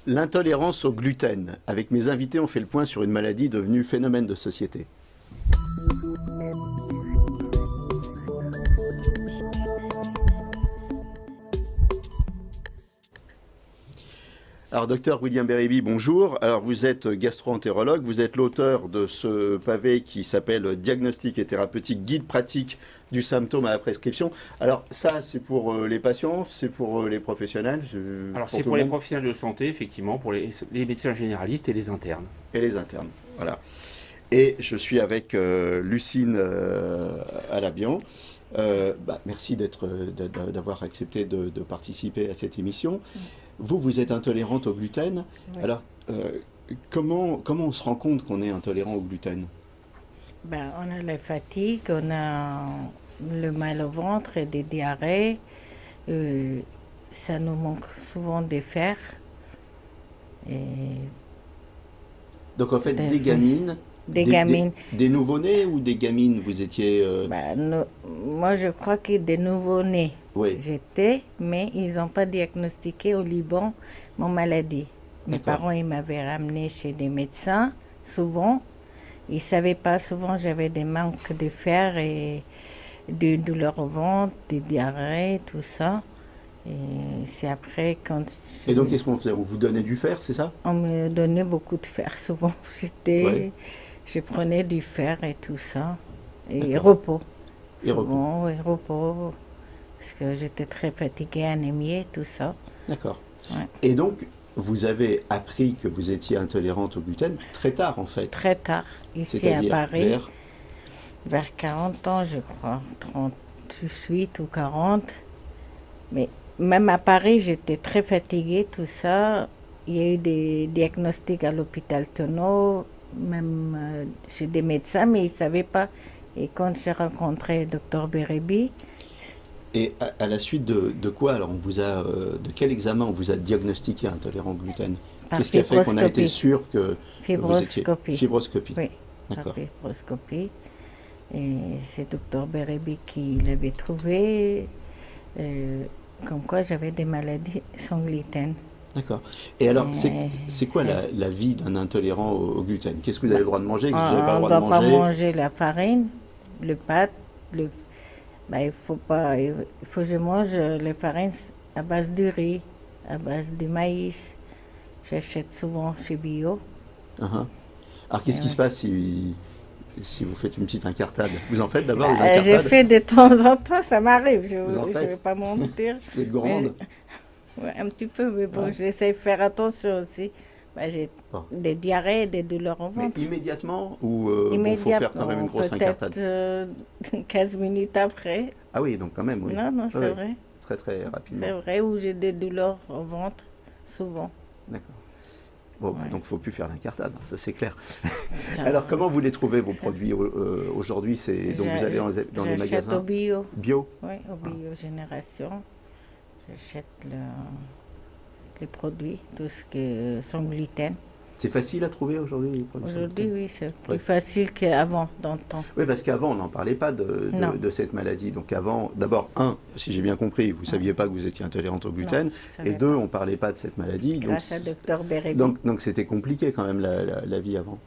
L'intolérance au gluten. Avec mes invités, on fait le point sur une maladie devenue phénomène de société. Alors, docteur William Bérébi, bonjour. Alors, vous êtes gastro-entérologue, vous êtes l'auteur de ce pavé qui s'appelle Diagnostic et thérapeutique, guide pratique du symptôme à la prescription. Alors, ça, c'est pour les patients, c'est pour les professionnels Alors, c'est pour les professionnels de santé, effectivement, pour les médecins généralistes et les internes. Et les internes, voilà. Et je suis avec Lucine Alabian. Merci d'avoir accepté de participer à cette émission. Vous êtes intolérante au gluten. Oui. Alors, comment on se rend compte qu'on est intolérant au gluten? On a la fatigue, on a le mal au ventre et des diarrhées. Ça nous manque souvent de fer. Et donc, en fait, des gamines. Des nouveau-nés ou des gamines, vous étiez... Moi, je crois que des nouveau-nés. Oui. J'étais, mais ils n'ont pas diagnostiqué au Liban mon maladie. Mes parents, ils m'avaient ramené chez des médecins, souvent. Ils ne savaient pas, souvent j'avais des manques de fer et des douleurs au ventre, des diarrhées, tout ça. Et c'est après quand... Et donc, qu'est-ce qu'on faisait? On vous donnait du fer, c'est ça? On me donnait beaucoup de fer, souvent. Je prenais du fer et tout ça. Et repos. Et repos. Oui, repos. Parce que j'étais très fatiguée, anémiée, tout ça. D'accord. Ouais. Et donc, vous avez appris que vous étiez intolérante au gluten très tard, en fait. Très tard. Ici à Paris. Vers 40 ans, je crois. 38 ou 40. Mais même à Paris, j'étais très fatiguée, tout ça. Il y a eu des diagnostics à l'hôpital Tonneau, même chez des médecins, mais ils ne savaient pas. Et quand j'ai rencontré le docteur Bérébi... Et à la suite de quoi, alors, de quel examen on vous a diagnostiqué intolérant au gluten? Qu'est-ce qui a fait qu'on a été sûr que Fibroscopie. Fibroscopie. Oui, d'accord. Fibroscopie. Et c'est docteur Bérébi qui l'avait trouvé, comme quoi j'avais des maladies sans gluten. D'accord. Et alors, c'est quoi la vie d'un intolérant au gluten? Qu'est-ce que vous avez le droit de manger? On ne doit pas manger la farine, le pâte, il faut que je mange les farines à base de riz, à base de maïs. J'achète souvent chez Bio. Alors, qu'est-ce qui se passe si vous faites une petite incartade? Vous en faites d'abord des incartades? J'ai fait de temps en temps, ça m'arrive, je ne vais pas mentir. Vous êtes gourmande? Oui, un petit peu, mais bon, j'essaie de faire attention aussi. J'ai des diarrhées, des douleurs au ventre. Mais immédiatement ou il faut faire quand même une grosse incartade? Peut-être 15 minutes après. Ah oui, donc quand même, oui. Non, c'est vrai. Très, très rapidement. C'est vrai, où j'ai des douleurs au ventre, souvent. D'accord. Bon, donc il ne faut plus faire l'incartade, ça c'est clair. Alors, comment vous les trouvez, vos produits aujourd'hui? Donc vous allez dans les magasins? J'achète au Bio. Bio? Oui, au Bio Génération. J'achète les produits, tout ce qui est sans gluten. C'est facile à trouver aujourd'hui, les produits? Aujourd'hui, oui, c'est plus facile qu'avant, dans le temps. Oui, parce qu'avant, on n'en parlait pas de cette maladie. Donc avant, d'abord, si j'ai bien compris, vous ne saviez pas que vous étiez intolérante au gluten. Non, et deux, on ne parlait pas de cette maladie. Grâce à docteur Bérébi. Donc c'était compliqué quand même la vie avant.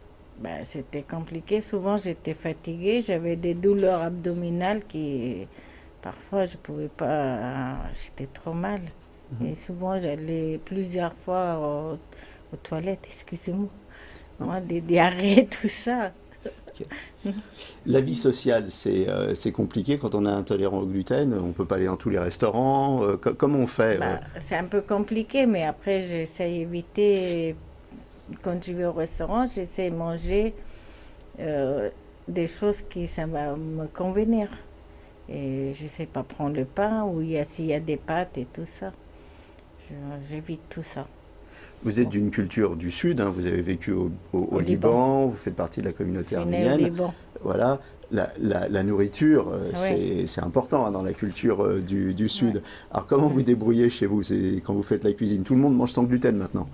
C'était compliqué. Souvent, j'étais fatiguée. J'avais des douleurs abdominales qui... Parfois, je ne pouvais pas... J'étais trop mal. Et souvent, j'allais plusieurs fois aux toilettes, excusez-moi. Moi, des diarrhées, tout ça. Okay. La vie sociale, c'est compliqué quand on est intolérant au gluten. On ne peut pas aller dans tous les restaurants. Comment on fait? C'est un peu compliqué, mais après, j'essaie d'éviter... Quand je vais au restaurant, j'essaie de manger des choses qui ça va me convenir. Et je ne sais pas prendre le pain ou s'il y a des pâtes et tout ça. J'évite tout ça. Vous êtes d'une culture du Sud, hein, vous avez vécu au Liban, vous faites partie de la communauté arménienne. Au Liban. Voilà, la nourriture, c'est important hein, dans la culture du Sud. Alors comment vous débrouillez chez vous quand vous faites la cuisine? Tout le monde mange sans gluten maintenant?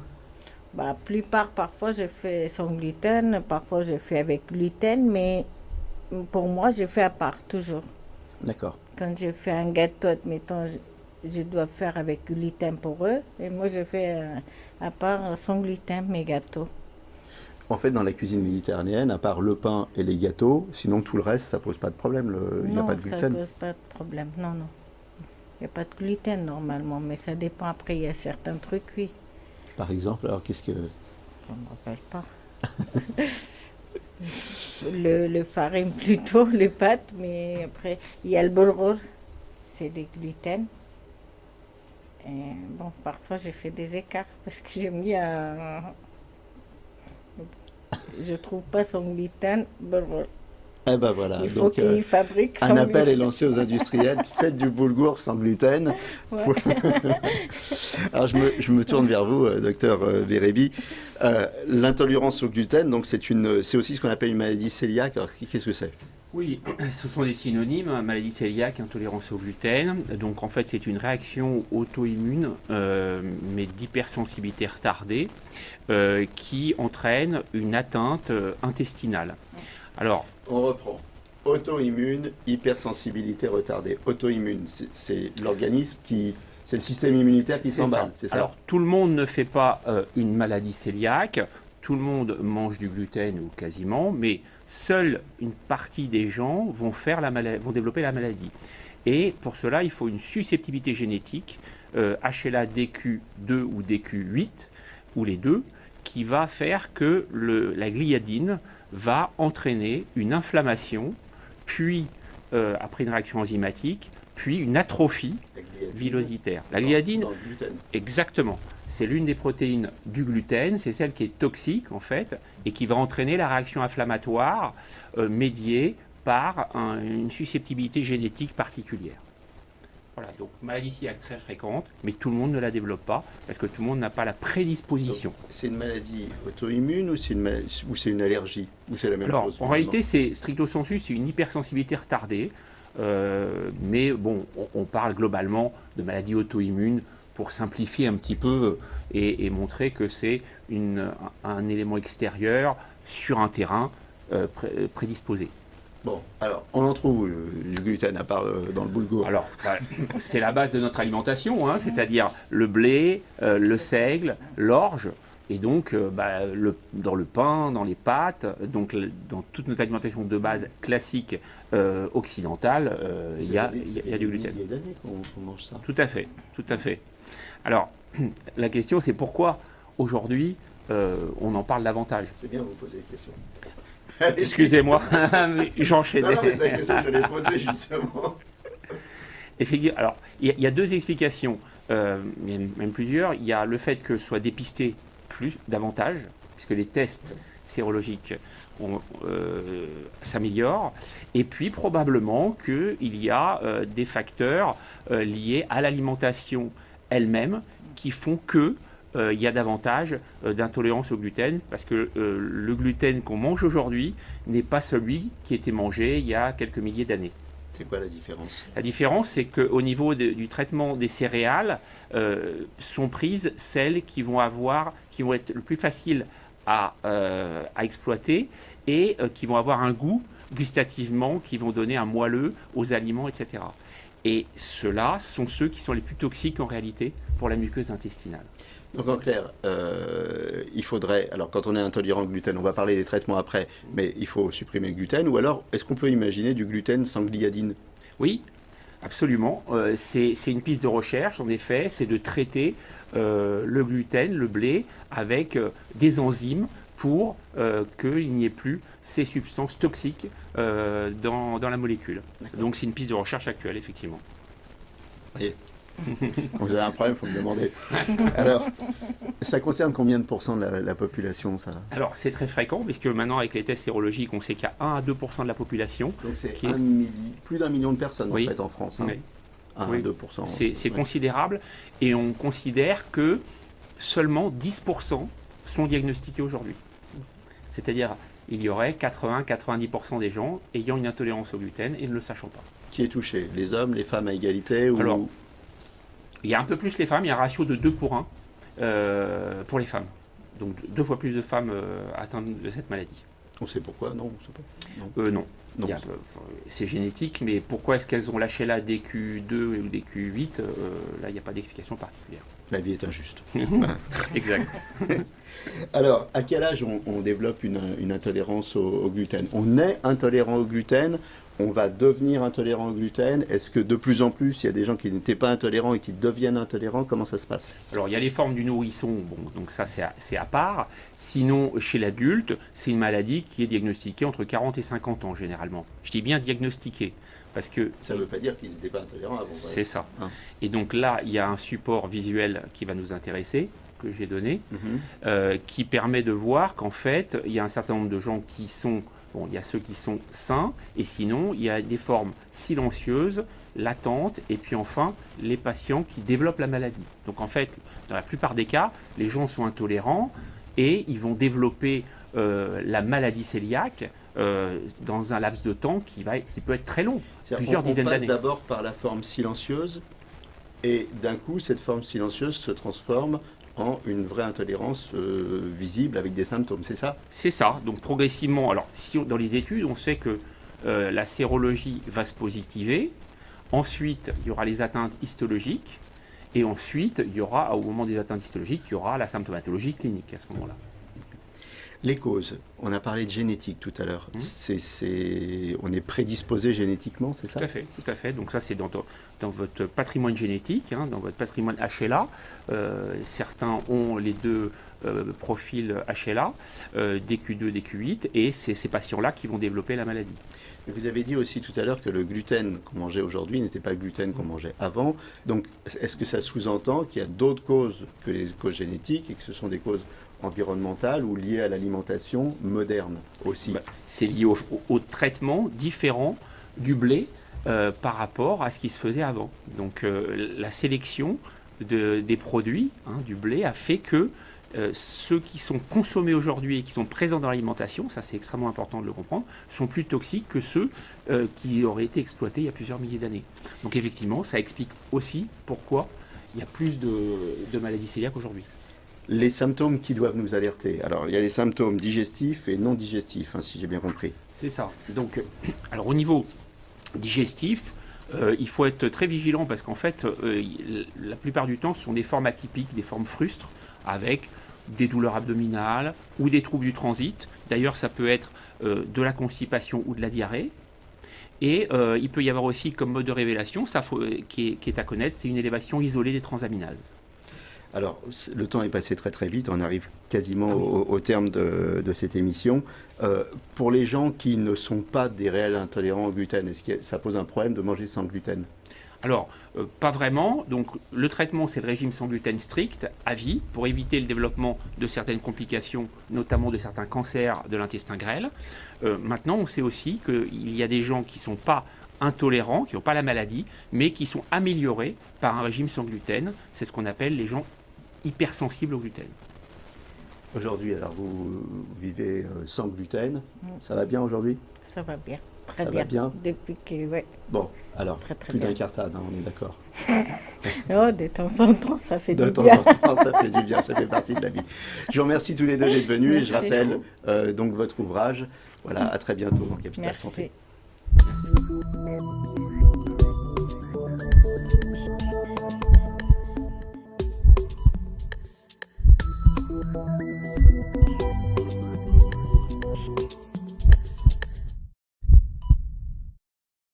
Parfois je fais sans gluten, parfois je fais avec gluten, mais pour moi je fais à part toujours. D'accord. Quand je fais un gâteau, admettons, je dois faire avec gluten pour eux, et moi je fais à part sans gluten, mes gâteaux. En fait, dans la cuisine méditerranéenne, à part le pain et les gâteaux, sinon tout le reste, ça pose pas de problème. Il n'y a pas de gluten. Non, ça pose pas de problème. Non, non. Il n'y a pas de gluten normalement, mais ça dépend. Après, il y a certains trucs, oui. Par exemple, alors qu'est-ce que... Je ne me rappelle pas. le farine plutôt, les pâtes, mais après, il y a le bol rouge, c'est des gluten. Et bon, parfois, j'ai fait des écarts parce que j'ai mis un... Je trouve pas son gluten, bol rouge. Eh ben voilà. Il faut qu'ils fabriquent sans gluten. Un appel est lancé aux industriels, faites du boulgour sans gluten. Ouais. Alors je me tourne vers vous, docteur Bérébi. L'intolérance au gluten, donc c'est aussi ce qu'on appelle une maladie cœliaque. Alors qu'est-ce que c'est? Oui, ce sont des synonymes, maladie cœliaque, intolérance au gluten. Donc en fait c'est une réaction auto-immune, mais d'hypersensibilité retardée, qui entraîne une atteinte intestinale. Alors, on reprend. Auto-immune, hypersensibilité retardée. Auto-immune, c'est l'organisme qui... C'est le système immunitaire qui s'emballe, c'est ça? Alors, tout le monde ne fait pas une maladie cœliaque, tout le monde mange du gluten ou quasiment, mais seule une partie des gens vont développer la maladie. Et pour cela, il faut une susceptibilité génétique, HLA-DQ2 ou DQ8, ou les deux, qui va faire que la gliadine va entraîner une inflammation, puis, après une réaction enzymatique, puis une atrophie villositaire. La gliadine, dans le gluten. Exactement. C'est l'une des protéines du gluten, c'est celle qui est toxique en fait, et qui va entraîner la réaction inflammatoire médiée par une susceptibilité génétique particulière. Voilà, donc maladie cœliaque très fréquente, mais tout le monde ne la développe pas, parce que tout le monde n'a pas la prédisposition. C'est une maladie auto-immune ou c'est une allergie? Ou c'est la même chose? En réalité, c'est stricto sensu, c'est une hypersensibilité retardée. Mais bon, on parle globalement de maladie auto-immune pour simplifier un petit peu et montrer que c'est un élément extérieur sur un terrain prédisposé. Bon, alors, on en trouve du gluten à part dans le boulgour? Alors, c'est la base de notre alimentation, hein, c'est-à-dire le blé, le seigle, l'orge. Et donc, dans le pain, dans les pâtes, donc dans toute notre alimentation de base classique occidentale, il y a du gluten. Il y a des milliers d'années qu'on mange ça. Tout à fait, tout à fait. Alors, la question, c'est pourquoi aujourd'hui on en parle davantage. C'est bien de vous poser des questions. Excusez-moi, j'enchaînais. Non, mais c'est la question que je l'ai posée justement. Effectivement, alors, il y a deux explications, même plusieurs. Il y a le fait que ce soit dépisté davantage, puisque les tests sérologiques s'améliorent, et puis probablement qu'il y a des facteurs liés à l'alimentation elle-même qui font que il y a davantage d'intolérance au gluten, parce que le gluten qu'on mange aujourd'hui n'est pas celui qui était mangé il y a quelques milliers d'années. C'est quoi la différence? La différence, c'est qu'au niveau du traitement des céréales, sont prises celles qui vont être le plus faciles à exploiter et qui vont avoir un goût gustativement, qui vont donner un moelleux aux aliments, etc. Et ceux-là sont ceux qui sont les plus toxiques en réalité pour la muqueuse intestinale. Donc en clair, il faudrait, alors quand on est intolérant au gluten, on va parler des traitements après, mais il faut supprimer le gluten, ou alors est-ce qu'on peut imaginer du gluten sans gliadine? Oui, absolument. C'est une piste de recherche, en effet, c'est de traiter le gluten, le blé, avec des enzymes pour qu'il n'y ait plus ces substances toxiques dans la molécule. Donc c'est une piste de recherche actuelle, effectivement. Voyez. Quand vous avez un problème, il faut me demander. Alors, ça concerne combien de pourcents de la population, ça? Alors, c'est très fréquent, puisque maintenant, avec les tests sérologiques, on sait qu'il y a 1 à 2% de la population. Donc, c'est plus d'1 million de personnes, oui, en fait, en France. Hein. Oui. 1 à 2%. C'est considérable. Et on considère que seulement 10% sont diagnostiqués aujourd'hui. C'est-à-dire, il y aurait 80-90% des gens ayant une intolérance au gluten et ne le sachant pas. Qui est touché? Les hommes, les femmes à égalité ou... Alors, il y a un peu plus les femmes, il y a un ratio de 2 pour 1 pour les femmes. Donc 2 fois plus de femmes atteintes de cette maladie. On sait pourquoi? Non, on sait pas. Non. C'est génétique, mais pourquoi est-ce qu'elles ont lâché la DQ2 ou DQ8 là, il n'y a pas d'explication particulière. La vie est injuste. Voilà. Exact. Alors, à quel âge on développe une intolérance au gluten? On est intolérant au gluten, on va devenir intolérant au gluten. Est-ce que de plus en plus, il y a des gens qui n'étaient pas intolérants et qui deviennent intolérants? Comment ça se passe? Alors, il y a les formes du nourrisson, bon, donc ça c'est à part. Sinon, chez l'adulte, c'est une maladie qui est diagnostiquée entre 40 et 50 ans généralement. Je dis bien diagnostiquée. Parce que ça ne veut pas dire qu'ils n'étaient pas intolérants avant. C'est ça. Et donc là, il y a un support visuel qui va nous intéresser, que j'ai donné, qui permet de voir qu'en fait, il y a un certain nombre de gens qui sont... Bon, il y a ceux qui sont sains, et sinon, il y a des formes silencieuses, latentes, et puis enfin, les patients qui développent la maladie. Donc en fait, dans la plupart des cas, les gens sont intolérants, et ils vont développer la maladie cœliaque dans un laps de temps qui peut être très long, plusieurs dizaines d'années. On passe d'abord par la forme silencieuse, et d'un coup, cette forme silencieuse se transforme en une vraie intolérance visible avec des symptômes, c'est ça? C'est ça. Donc progressivement, alors dans les études, on sait que la sérologie va se positiver. Ensuite, il y aura les atteintes histologiques. Et ensuite, il y aura, au moment des atteintes histologiques, il y aura la symptomatologie clinique à ce moment-là. Les causes, on a parlé de génétique tout à l'heure. On est prédisposé génétiquement, c'est ça? Tout à fait. Donc ça, c'est dans votre patrimoine génétique, dans votre patrimoine HLA. Certains ont les deux profils HLA, DQ2, DQ8, et c'est ces patients-là qui vont développer la maladie. Vous avez dit aussi tout à l'heure que le gluten qu'on mangeait aujourd'hui n'était pas le gluten qu'on mangeait avant. Donc, est-ce que ça sous-entend qu'il y a d'autres causes que les causes génétiques et que ce sont des causes environnementales ou liées à l'alimentation moderne aussi? C'est lié au traitement différent du blé par rapport à ce qui se faisait avant. Donc, la sélection des produits du blé a fait que ceux qui sont consommés aujourd'hui et qui sont présents dans l'alimentation, ça c'est extrêmement important de le comprendre, sont plus toxiques que ceux qui auraient été exploités il y a plusieurs milliers d'années. Donc effectivement, ça explique aussi pourquoi il y a plus de maladies cœliaques aujourd'hui. Les symptômes qui doivent nous alerter. Alors, il y a des symptômes digestifs et non digestifs, si j'ai bien compris. C'est ça. Donc, alors au niveau digestif, il faut être très vigilant parce qu'en fait, la plupart du temps, ce sont des formes atypiques, des formes frustres, avec des douleurs abdominales ou des troubles du transit. D'ailleurs, ça peut être de la constipation ou de la diarrhée. Et il peut y avoir aussi comme mode de révélation, qui est à connaître, c'est une élévation isolée des transaminases. Alors, le temps est passé très très vite, on arrive quasiment au terme de cette émission. Pour les gens qui ne sont pas des réels intolérants au gluten, est-ce que ça pose un problème de manger sans gluten? Alors, pas vraiment. Donc, le traitement, c'est le régime sans gluten strict, à vie, pour éviter le développement de certaines complications, notamment de certains cancers de l'intestin grêle. Maintenant, on sait aussi qu'il y a des gens qui ne sont pas intolérants, qui n'ont pas la maladie, mais qui sont améliorés par un régime sans gluten. C'est ce qu'on appelle les gens hypersensibles au gluten. Aujourd'hui, alors, vous vivez sans gluten. Ça va bien aujourd'hui? Ça va bien. Très ça bien. Va bien. Depuis que, ouais. Bon, alors, très, très plus bien. d'incartade, on est d'accord. Oh, de temps en temps, ça fait du bien. De temps en temps, ça fait du bien, ça fait partie de la vie. Je vous remercie tous les deux d'être venus. Merci. Et je rappelle donc votre ouvrage. Voilà, à très bientôt dans Capital Santé.